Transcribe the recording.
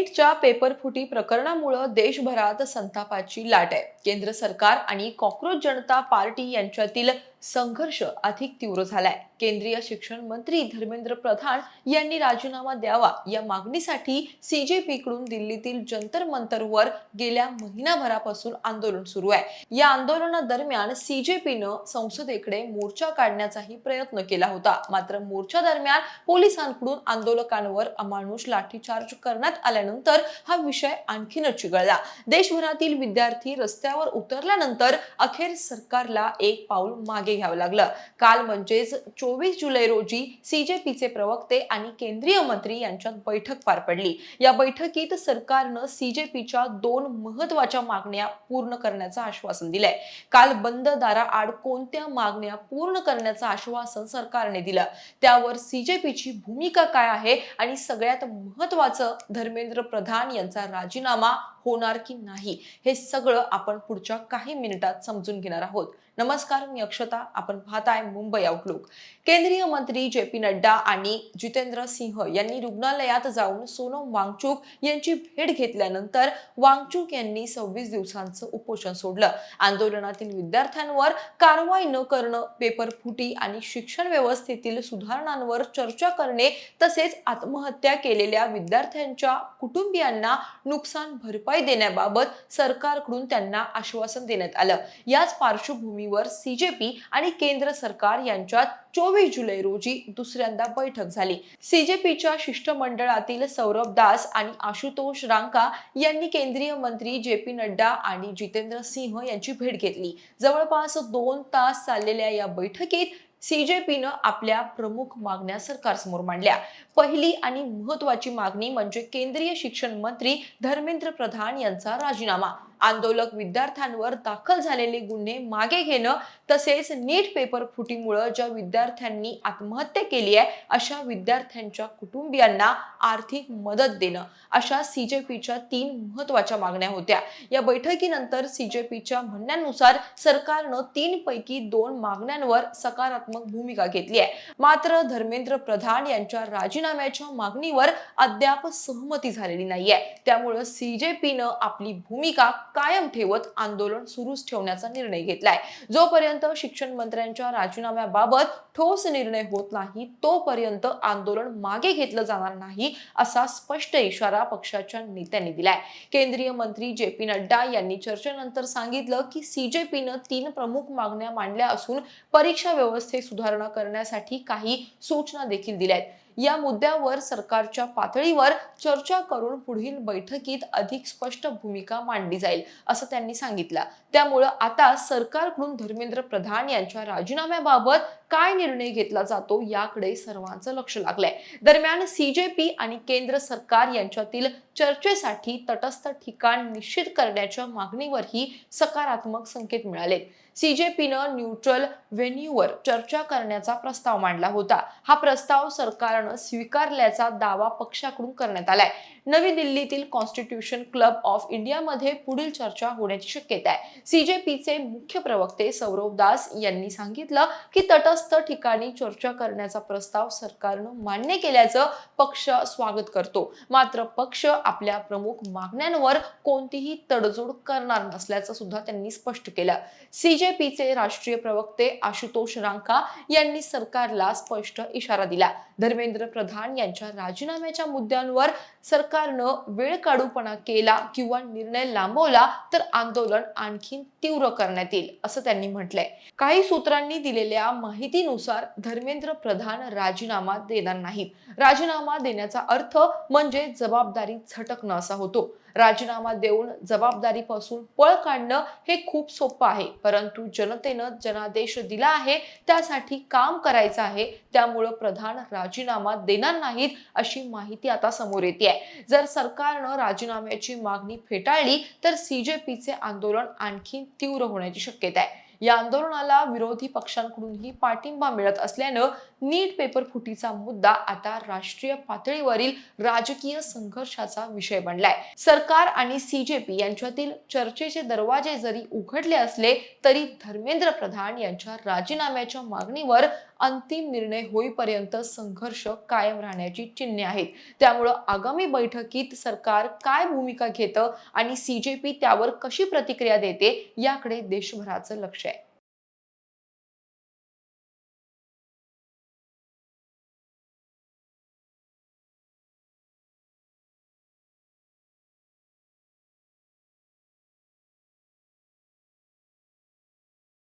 नीटच्या पेपरफुटी प्रकरणामुळे देशभरात संतापाची लाट आहे। केंद्र सरकार आणि कॉक्रोच जनता पार्टी यांच्यातील संघर्ष अधिक तीव्र झालाय। केंद्रीय शिक्षण मंत्री धर्मेंद्र प्रधान यांनी राजीनामा द्यावा या मागणीसाठी सीजेपीकडून दिल्लीतील जंतर मंतरवर गेल्या महिनाभरापासून आंदोलन सुरू आहे। या आंदोलनादरम्यान सीजेपीनं संसदेकडे मोर्चा काढण्याचाही प्रयत्न केला होता, मात्र मोर्चा दरम्यान पोलिसांकडून आंदोलकांवर अमानुष लाठीचार्ज करण्यात आल्यानंतर हा विषय आणखीनच चिघळला। देशभरातील विद्यार्थी रस्त्यावर उतरल्यानंतर अखेर सरकारला एक पाऊल मागे घ्यावं लागलं। काल म्हणजेच 24 जुलै रोजी सीजेपीचे प्रवक्ते आणि केंद्रीय मंत्री यांच्यात बैठक पार पडली। या बैठकीत सरकारनं सीजेपीच्या 2 महत्त्वाच्या मागण्या पूर्ण करण्याचं आश्वासन दिलंय। काल बंद दाराआड कोणत्या मागण्या पूर्ण करण्याचं आश्वासन सरकारने दिलं, त्यावर सीजेपीची भूमिका काय आहे आणि सगळ्यात महत्त्वाचं धर्मेंद्र प्रधान यांचा राजीनामा होणार की नाही, हे सगळं आपण पुढच्या काही मिनिटात समजून घेणार आहोत। नमस्कार, मी अक्षता, आपण पाहताय मुंबई आउटलुक। केंद्रीय मंत्री जे.पी. नड्डा आणि जितेंद्र सिंह यांनी रुग्णालयात जाऊन सोनम वांगचुक यांची भेट घेतल्यानंतर वांगचुक यांनी 26 दिवसांचं उपोषण सोडलं। आंदोलनातील विद्यार्थ्यांवर कारवाई न करणं, पेपरफुटी आणि शिक्षण व्यवस्थेतील सुधारणांवर चर्चा करणे तसेच आत्महत्या केलेल्या विद्यार्थ्यांच्या कुटुंबियांना नुकसान भरपाई देण्याबाबत सरकारकडून त्यांना आश्वासन देण्यात आलं। याच पार्श्वभूमीवर सीजेपी आणि केंद्र सरकार यांच्यात 24 जुलै रोजी दुसऱ्यांदा बैठक झाली। सीजेपीच्या शिष्टमंडळातील सौरभ दास आणि आशुतोष रांका यांनी केंद्रीय मंत्री जे.पी. नड्डा आणि जितेंद्र सिंह यांची भेट घेतली। जवळपास 2 तास चाललेल्या या बैठकीत सीजेपीनं आपल्या प्रमुख मागण्या सरकारसमोर मांडल्या। पहिली आणि महत्त्वाची मागणी म्हणजे केंद्रीय शिक्षण मंत्री धर्मेंद्र प्रधान यांचा राजीनामा, आंदोलक विद्यार्थ्यांवर दाखल झालेले गुन्हे मागे घेणं तसेच नीट पेपर फुटीमुळे ज्या विद्यार्थ्यांनी आत्महत्या केली आहे अशा विद्यार्थ्यांच्या कुटुंबियांना आर्थिक मदत देणं, अशा सीजेपीच्या 3 महत्त्वाच्या मागण्या होत्या। या बैठकीनंतर सीजेपीच्या म्हणण्यानुसार सरकारनं 3 पैकी 2 मागण्यांवर सकारात्मक भूमिका घेतली आहे, मात्र धर्मेंद्र प्रधान यांच्या राजीनाम्याच्या मागणीवर अद्याप सहमती झालेली नाहीये। त्यामुळे सीजेपीनं आपली भूमिका कायम ठेवत आंदोलन सुरूच ठेवण्याचा निर्णय घेतलाय। जोपर्यंत शिक्षण मंत्र्यांच्या राजीनाम्याबाबत ठोस निर्णय होत नाही तोपर्यंत आंदोलन मागे घेतलं जाणार नाही, असा स्पष्ट इशारा पक्षाच्या नेत्यांनी दिलाय। केंद्रीय मंत्री जे.पी. नड्डा यांनी चर्चेनंतर सांगितलं की सीजेपीनं 3 प्रमुख मागण्या मांडल्या असून परीक्षा व्यवस्थेत सुधारणा करण्यासाठी काही सूचना देखील दिल्यात। या मुद्द्यावर सरकारच्या पातळीवर चर्चा करून पुढील बैठकीत अधिक स्पष्ट भूमिका मांडली जाईल, असं त्यांनी सांगितलं। त्यामुळे आता सरकारकडून धर्मेंद्र प्रधान यांच्या राजीनाम्याबाबत काय निर्णय घेतला जातो याकडे सर्वांचं लक्ष लागलंय। दरम्यान सीजेपी आणि केंद्र सरकार यांच्यातील चर्चेसाठी तटस्थ ठिकाण निश्चित करण्याच्या मागणीवरही सकारात्मक संकेत मिळालेत। सीजेपीनं न्यूट्रल व्हेन्यूवर चर्चा करण्याचा प्रस्ताव मांडला होता। हा प्रस्ताव सरकारनं स्वीकारल्याचा दावा पक्षाकडून करण्यात आलाय। नवी दिल्लीतील कॉन्स्टिट्यूशन क्लब ऑफ इंडियामध्ये पुढील चर्चा होण्याची शक्यता आहे। सीजेपीचे मुख्य प्रवक्ते सौरभ दास यांनी सांगितलं की तटस्थ ठिकाणी चर्चा करण्याचा प्रस्ताव सरकारनं मान्य केल्याचं पक्ष स्वागत करतो, मात्र पक्ष आपल्या प्रमुख मागण्यांवर कोणतीही तडजोड करणार नसल्याचं सुद्धा त्यांनी स्पष्ट केलं। सीजेपीचे राष्ट्रीय प्रवक्ते आशुतोष रांका यांनी सरकारला स्पष्ट इशारा दिला। धर्मेंद्र प्रधान यांच्या राजीनाम्याच्या मुद्द्यांवर सरकारनं वेळकाढूपणा केला किंवा निर्णय लांबवला तर आंदोलन आणखी तीव्र करण्यात येईल, असं त्यांनी म्हटलंय। काही सूत्रांनी दिलेल्या माहितीनुसार धर्मेंद्र प्रधान राजीनामा देणार नाहीत। राजीनामा देण्याचा अर्थ म्हणजे जबाबदारी झटकणं असा होतो। राजीनामा देऊन जबाबदारीपासून पळ काढणं हे खूप सोपं आहे, परंतु जनतेनं जनादेश दिला आहे त्यासाठी काम करायचं आहे, त्यामुळे प्रधान राजीनामा देणार नाहीत अशी माहिती आता समोर येते। जर सरकारनं राजीनाम्याची मागणी फेटाळली तर सीजेपीचे आंदोलन आणखी तीव्र होण्याची शक्यता आहे। या आंदोलनाला विरोधी पक्षांकडूनही पाठिंबा मिळत असल्यानं नीट पेपर फुटीचा मुद्दा आता राष्ट्रीय पातळीवरील राजकीय संघर्षाचा विषय बनलाय. सरकार आणि CJP यांच्यातील चर्चेचे दरवाजे जरी उघडले असले तरी धर्मेंद्र प्रधान यांच्या राजीनाम्याच्या मागणीवर अंतिम निर्णय होईपर्यंत संघर्ष कायम राहण्याची चिन्हे आहेत. त्यामुळे आगामी बैठकीत सरकार काय भूमिका घेतं आणि CJP त्यावर कशी प्रतिक्रिया देते याकडे देशभराचं लक्ष आहे.